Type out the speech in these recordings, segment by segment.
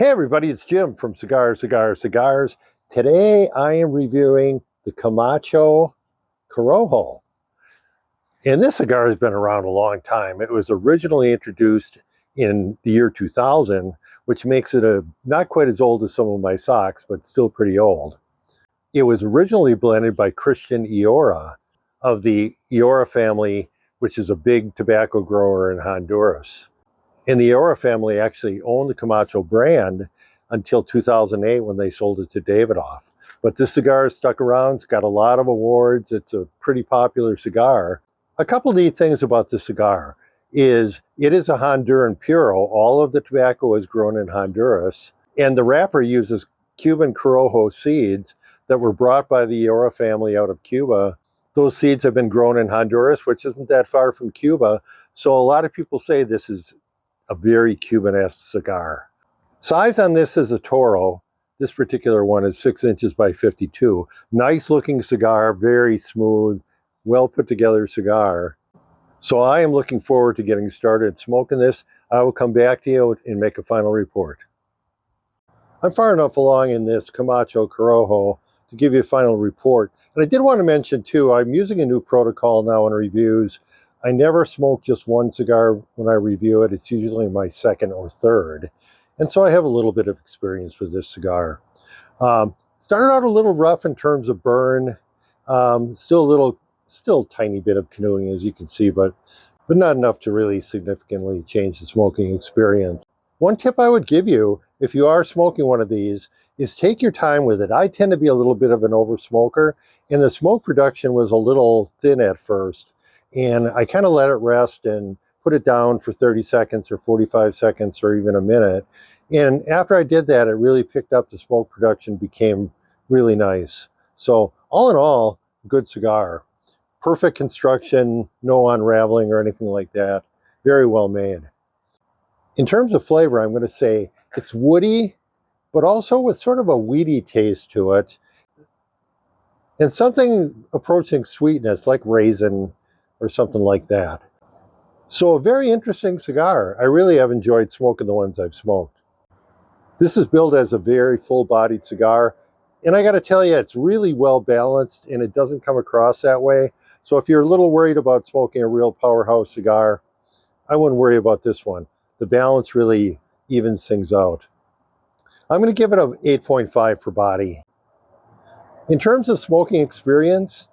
Hey everybody, it's Jim from Cigars. Today I am reviewing the Camacho Corojo. And this cigar has been around a long time. It was originally introduced in the year 2000, which makes it not quite as old as some of my socks, but still pretty old. It was originally blended by Christian Eiroa of the Eiroa family, which is a big tobacco grower in Honduras. And the Eiroa family actually owned the Camacho brand until 2008 when they sold it to Davidoff. But this cigar has stuck around. It's got a lot of awards. It's a pretty popular cigar. A couple neat things about the cigar is it is a Honduran puro. All of the tobacco is grown in Honduras. And the wrapper uses Cuban Corojo seeds that were brought by the Eiroa family out of Cuba. Those seeds have been grown in Honduras, which isn't that far from Cuba. So a lot of people say this is a very Cuban-esque cigar. Size on this is a Toro. This particular one is 6 inches by 52. Nice looking cigar, very smooth, well put together cigar. So I am looking forward to getting started smoking this. I will come back to you and make a final report. I'm far enough along in this Camacho Corojo to give you a final report. And I did want to mention too, I'm using a new protocol now in reviews. I never smoke just one cigar when I review it. It's usually my second or third. And so I have a little bit of experience with this cigar. Started out a little rough in terms of burn. Still a tiny bit of canoeing, as you can see, but not enough to really significantly change the smoking experience. One tip I would give you, if you are smoking one of these, is take your time with it. I tend to be a little bit of an over smoker, and the smoke production was a little thin at first. And I kind of let it rest and put it down for 30 seconds or 45 seconds or even a minute. And after I did that, it really picked up. The smoke production became really nice. So all in all, good cigar. Perfect construction, no unraveling or anything like that. Very well made. In terms of flavor, I'm going to say it's woody, but also with sort of a weedy taste to it. And something approaching sweetness like raisin or something like that. So a very interesting cigar. I really have enjoyed smoking the ones I've smoked. This is billed as a very full-bodied cigar. And I got to tell you, it's really well balanced and it doesn't come across that way. So if you're a little worried about smoking a real powerhouse cigar, I wouldn't worry about this one. The balance really evens things out. I'm going to give it an 8.5 for body. In terms of smoking experience,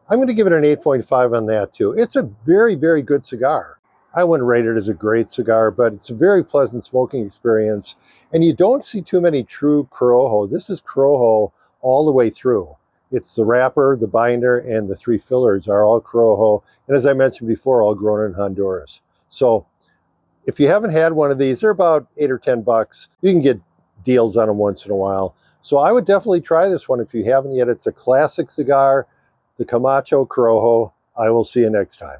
I'm going to give it an 8.5 on that too. It's a very, very good cigar. I wouldn't rate it as a great cigar, but it's a very pleasant smoking experience. And you don't see too many true Corojo. This is Corojo all the way through. It's the wrapper, the binder, and the 3 fillers are all Corojo. And as I mentioned before, all grown in Honduras. So if you haven't had one of these, they're about $8 or $10. You can get deals on them once in a while. So I would definitely try this one if you haven't yet. It's a classic cigar. The Camacho Corojo. I will see you next time.